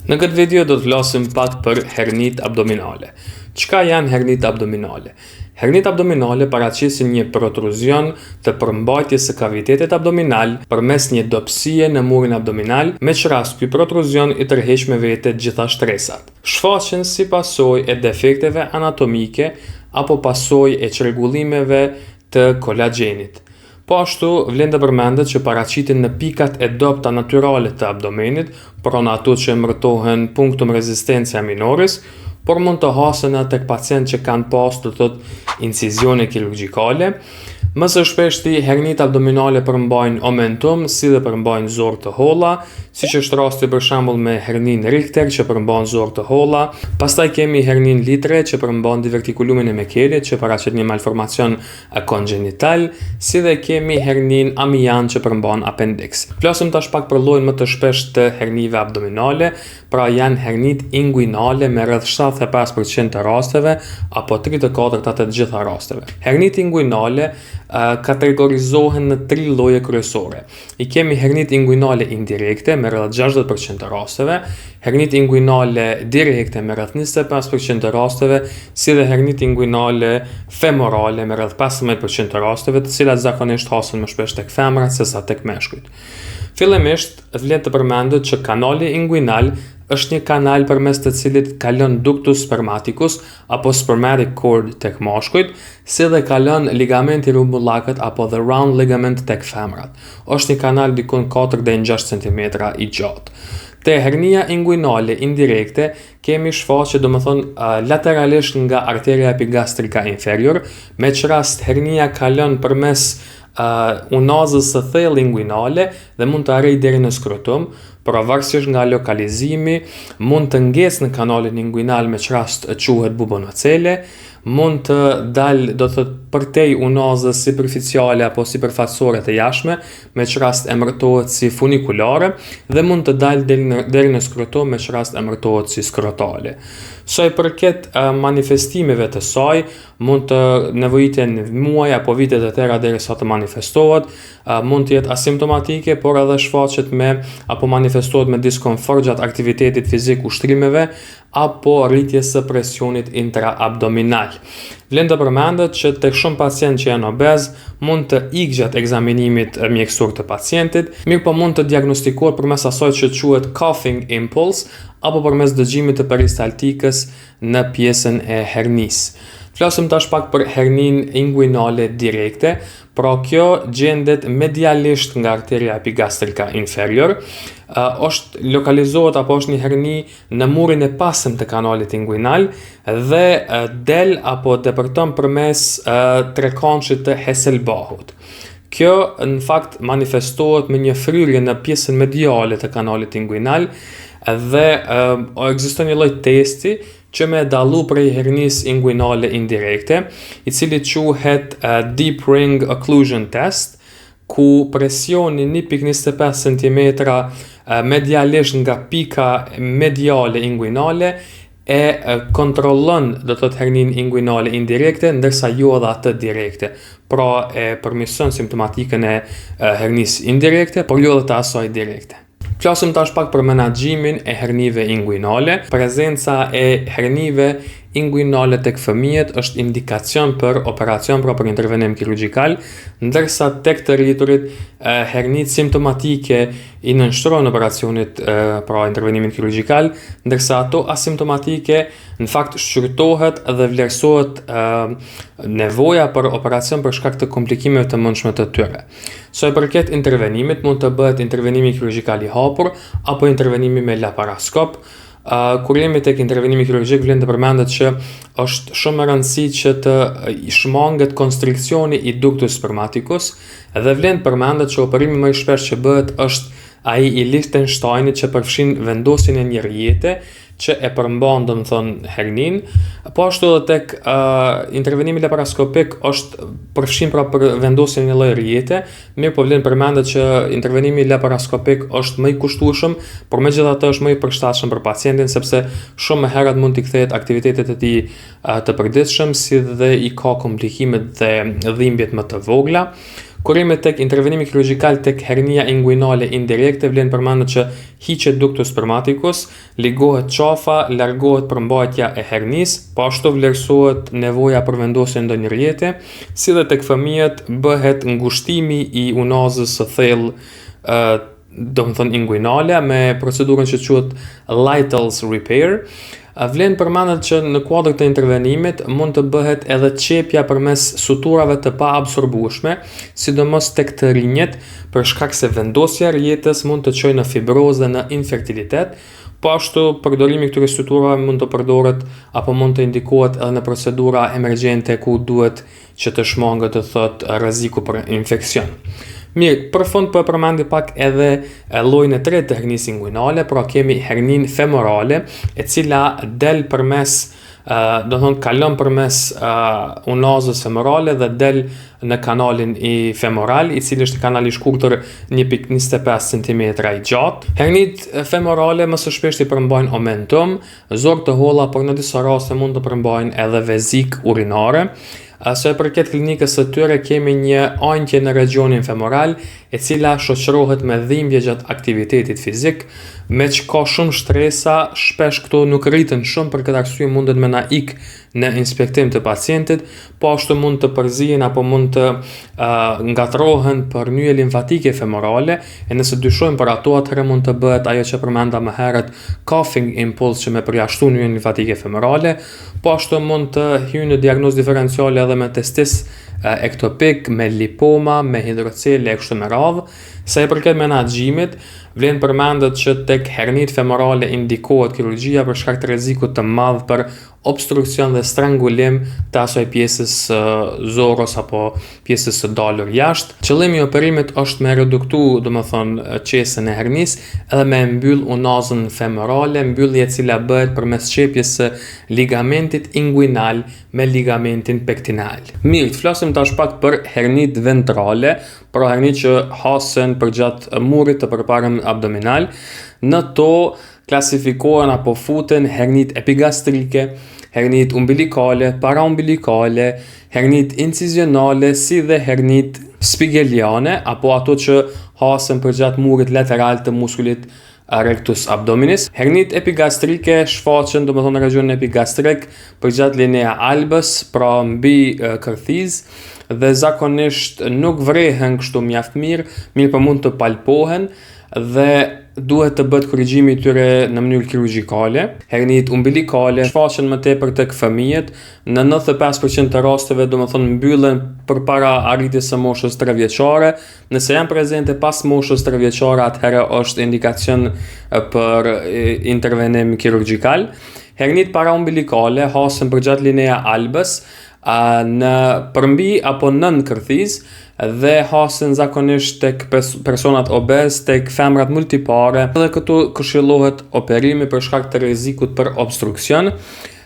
Në këtë video do të flasim pak për hernit abdominale. Çka janë hernit abdominale? Hernit abdominale paraqisin një protruzion të përmbajtjes së kavitetit abdominal përmes një dobësie në murin abdominal, me që rast ky protruzion i tërheq me vete gjitha shtresat. Shfaqen si pasojë e defekteve anatomike apo pasojë e çrregullimeve të kolagjenit. Po ashtu, vlen të përmendet që paraqiten në pikat e dobta natyrale të abdomenit, pranë ato që emërtohen punctum resistencia minoris, por mund të hasen edhe tek pacientë që kanë pas të thotë incizione kirurgjikale. Më së shpeshti, hernit abdominale përmbajnë omentum, si dhe përmbajnë zorë të holla, siç është rasti për shembull me hernin Richter që përmban zorë të holla. Pastaj kemi hernin Litre që përmban divertikulumin e mekelit që paraqet një malformacion kongenital, si dhe kemi hernin Amian që përmban appendix. Flasim tash pak për llojin më të shpeshtë të hernive abdominale, pra janë hernit inguinale me rreth 75% të rasteve apo 3/4 të gjitha rasteve. Hernit inguinale kategorizohen në 3 lloje kryesore. I kemi hernit inguinale indirekte me rreth 60% të rasteve, hernit inguinale direkte me rreth 25% të rasteve, si dhe hernit inguinale femorale me rreth 15% të rasteve, të cilat zakonisht hasen më shpesh tek femrat sesa tek meshkujt. Fillimisht, vlen të përmendet që kanali inguinal është një kanal përmes të cilit kalon ductus spermaticus apo spermatic cord tek mashkujt, si dhe kalon ligamenti rumbullakët apo the round ligament tek femrat. Është një kanal dikon 4 deri në 6 cm i gjatë. Te hernia inguinale indirekte kemi shfaqje lateralisht nga arteria epigastrika inferior, me që rast hernia kalon përmes unazës së thellë inguinale dhe mund të arrijë deri në skrotum, por varësisht nga lokalizimi mund të ngesë në kanalin inguinal, me që rast quhet bubonocele, mund të dalë përtej unazës superficiale apo sipërfaqësore të jashtme, me që rast emërtohet si funikulare, dhe mund të dalë deri në skrotum, me që rast emërtohet si skrotale. Sa i përket manifestimeve të saj, mund të nevojiten muaj apo vite të tëra derisa të manifestohet, mund të jetë asimptomatike, por edhe shfaqet apo manifestohet me diskomfort gjatë aktivitetit fizik, ushtrimeve apo rritjes së presionit intraabdominal. Vlen të përmendet që tek shumë pacientë që janë obez mund të ikë gjatë ekzaminimit mjekësor të pacientit, mirë po mund të diagnostikohet përmes asaj që quhet coughing impulse apo përmes dëgjimit të peristaltikës në pjesën e hernisë. Flasim tash pak për hernin inguinale direkte, pra kjo gjendet medialisht nga arteria epigastrika inferior, është lokalizohet apo është një herni në murin e pasëm të kanalit inguinal dhe del apo depërton përmes trekançit të Hesselbachut. Kjo në fakt manifestohet me një fryrje në pjesën mediale të kanalit inguinal dhe ekziston një lloj testi që me dallu prej hernis inguinale indirekte, i cili quhet Deep Ring Occlusion Test, ku presioni 1.25 cm medialisht nga pika mediale inguinale e kontrollon hernin inguinale indirekte, ndërsa jo edhe atë direkte. Pra e përmirëson simptomatikën e hernis indirekte, por jo edhe të asaj direkte. Flasim tash pak për menaxhimin e hernive inguinale. Prezenca e hernive inguinale tek fëmijët është indikacion për operacion për intervenim kirurgjikal, ndërsa tek të rriturit hernit simptomatike i nënshtrojnë operacionit pra intervenimin kirurgjikal, ndërsa ato asimptomatike në fakt shqyrtohet dhe vlerësohet nevoja për operacion për shkak të komplikimeve të mundshme të tyre. Sa i përket intervenimit, mund të bëhet intervenimi kirurgjikal i hapur apo intervenimi me laparaskop. Kur jemi tek intervenimi kirurgjik, vlen të përmendet që është shumë e rëndësishme që të shmanget konstriksioni i ductus spermaticus dhe vlen të përmendet që operimi më i shpesh që bëhet është ai i Lichtensteinit që përfshin vendosjen e një rjete që e përmban hernin, po ashtu edhe tek intervenimi laparaskopik është përfshin për vendosjen e një lloj rjete, mirë po vlen përmendet që intervenimi laparaskopik është më i kushtueshëm, por megjithatë është më i përshtatshëm për pacientin, sepse shumë herët mund t'i kthehet aktivitetet e tij të përditshëm, si dhe i ka komplikimet dhe dhimbjet më të vogla. Kurime tek intervenimi kirurgjikal tek hernia inguinale indirekte vlen përmendet që hiqet ductus spermaticus, ligohet qafa, largohet përmbajtja e hernis, po ashtu vlerësohet nevoja për vendosje ndonjë rjete, si dhe tek fëmijët bëhet ngushtimi i unazës së thellë, domethënë inguinale me procedurën që quhet Lytle's repair. Vlen përmendet që në kuadër të intervenimit mund të bëhet edhe qepja përmes suturave të pa absorbueshme, sidomos tek të rinjt, për shkak se vendosja e rjetës mund të çojë në fibrozë dhe në infertilitet. Po ashtu përdorimi këtyre suturave mund të përdoret apo mund të indikohet edhe në procedura emergjente ku duhet që të shmangët të thotë rreziku për infeksion. Mirë, për fund po përmendi pak edhe llojin e tretë të hernisë inguinale, pra kemi herninë femorale, e cila del përmes do thonë kalon përmes unazës femorale dhe del në kanalin i femoral, i cili është kanali i shkurtër 1.25 cm i gjatë. Hernitë femorale më së shpeshti përmbajnë omentum, zor të holla, por në disa raste mund të përmbajnë edhe vezik urinare. Sa e përket klinikës së tyre kemi një anqje në regionin femoral, e cila shoqërohet me dhimbje gjatë aktivitetit fizik, me që ka shumë shtresa, shpesh këto nuk rriten shumë, për këtë arsye mundet me na ik në inspektim të pacientit, po ashtu mund të përzihen apo mund të ngatrohen për nyje limfatike femorale, e nëse dyshojmë për ato, atëherë mund të bëhet ajo që përmenda më herët, coughing impulse, që me përjashtu nyjen limfatike femorale, po ashtu mund të hyjë në diagnozë diferenciale edhe me testis ektopik, me lipoma, me hidrocele e kështu me radhë. Sa i përket menaxhimit, vlen përmendet që tek hernitë femorale indikohet kirurgjia për shkak të rrezikut të madh për obstruksion dhe strangulim të asaj pjesës zoros apo pjesës së dalur jashtë. Qëllimi i operimit është me reduktu, domethënë, qesën e hernisë edhe me mbyll unazën femorale, mbyllje e cila bëhet përmes çepjes së ligamentit inguinal me ligamentin pektinal. Mirë, të flasim tash pak për hernitë ventrale, pra hernitë që hasen përgjatë murit të përparëm abdominal. Në to klasifikohen apo futen hernitë epigastrike, hernitë umbilikale, paraumbilikale, hernitë incizionale, si dhe hernitë spigeliane, apo ato që hasen përgjatë murit lateral të muskulit rectus abdominis. Hernitë epigastrike shfaqen, domethënë në regionin epigastrik, përgjatë linea albës, pra mbi kërthiz, dhe zakonisht nuk vrehen kështu mjaft mirë, po mund të palpohen dhe duhet të bëhet korrigjimi i tyre në mënyrë kirurgjikale. Hernitë umbilikale shfaqen më tepër tek fëmijët, në 95% të rasteve domethënë mbyllen përpara arritjes së moshës 3 vjeçare. Nëse janë prezente pas moshës 3 vjeçare, atëherë është indikacion për intervenim kirurgjikal. Hernitë paraumbilikale hasen përgjatë linea albës, në përmbi apo nën kërthiz, dhe hasen zakonisht tek personat obez, tek femrat multipare, dhe këtu këshillohet operimi për shkak të rrezikut për obstruksion.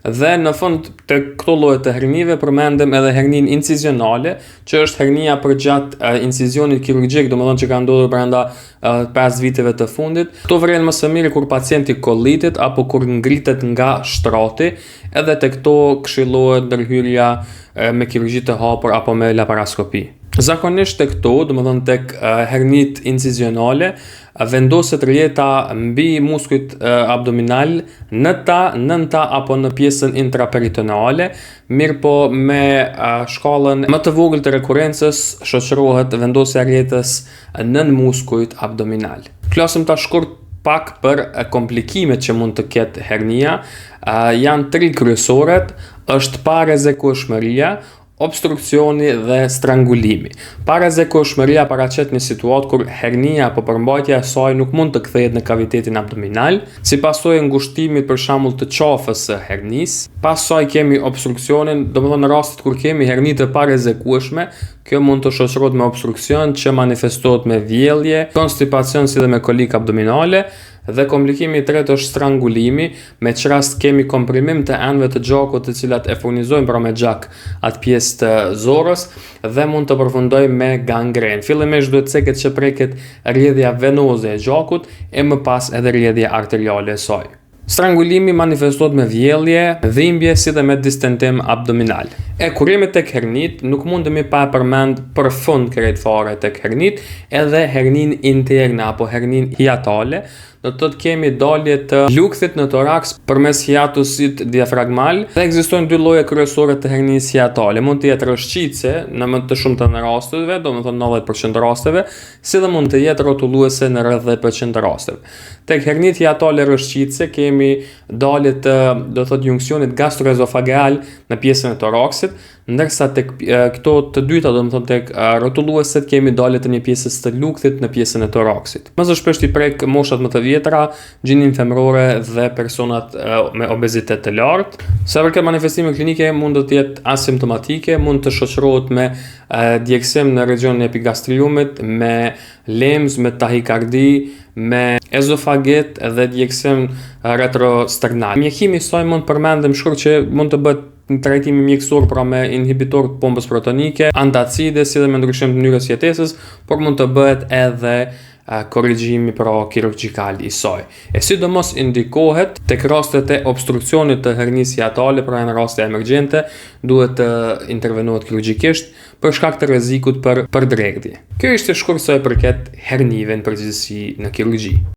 Dhe në fund të këto lloje të hernive përmendem edhe herninë incizionale, që është hernia përgjatë incizionit kirurgjik, domethënë që ka ndodhur brenda 5 viteve të fundit. Këto vren më së miri kur pacienti kollitet apo kur ngritet nga shtrati, edhe tek këto këshillohet ndërhyrja me kirurgji të hapur apo me laparoskopi. Zakonisht tek këto, domethënë tek hernitë incizionale, vendoset rjeta mbi muskujt abdominal, nënta apo në pjesën intraperitoneale, mirë po me shkallën më të vogël të rekurencës shoqërohet vendosja e rjetës nën muskujt abdominal. Flasim tash shkurt pak për komplikimet që mund të ketë hernia. Janë 3 kryesoret, është parezekueshmëria, obstrukcioni dhe strangulimi. Parezekueshmëria paraqet një situatë kur hernia apo përmbajtja e saj nuk mund të kthehet në kavitetin abdominal, si pasojë e ngushtimit për shembull të qafës së hernisë. Pas saj kemi obstruksionin, domethënë në rastet kur kemi herni të parezekueshme, kjo mund të shoqërohet me obstruksion që manifestohet me vjellje, konstipacion si dhe me kolik abdominale. Dhe komplikimi i tretë është strangulimi, me që rast kemi komprimim të enëve të gjakut të cilat e furnizojnë pra me gjak atë pjesë të zorës dhe mund të përfundojë me gangren. Fillimisht duhet ceket që preket rrjedhja venoze e gjakut e më pas edhe rrjedhja arteriale e saj. Strangulimi manifestohet me vjellje, dhimbje si dhe me distendim abdominal. Kur jemi tek hernit, nuk mundemi pa përmend përfund krejt fare tek hernit, edhe hernin interne apo hernin hiatale. Do të thotë kemi dalje të lukthit në toraks përmes hiatusit diafragmal dhe ekzistojnë dy lloje kryesore të hernisë hiatale. Mund të jetë rrëshqitëse në më të shumtën e rasteve, domethënë 90% rasteve, si dhe mund të jetë rrotulluese në rreth 10% rasteve. Tek hernit hiatale rrëshqitëse kemi dalje të, do të thotë, junksionit gastroezofageal në pjesën e toraksit, ndërsa tek këto të dyta, domethënë tek rrotullueset, kemi dalje të një pjesës të lukthit në pjesën e toraksit. Më së shpeshti prek moshat më të vjetra, gjinin femërore dhe personat me obezitet të lartë. Sa për këtë manifestime klinike mund të jetë asimptomatike, mund të shoqërohet me djegësim në regionin e epigastriumit, me lemz, me tahikardi, me ezofagit dhe djegësim retrosternal. Mjekimi i saj mund përmendim shkurt që mund të bëhet në trajtimi mjekësor, pra me inhibitor të pompës protonike, antacide, si dhe me ndryshim të mënyrës jetesës, por mund të bëhet edhe korrigjimi kirurgjikal i saj. Sidomos indikohet tek rastet e obstruksionit të hernisë hiatale, pra në raste emergjente, duhet të intervenohet kirurgjikisht për shkak të rrezikut për dregdhje. Kjo ishte shkurt sa i përket hernive në përgjithësi në kirurgji.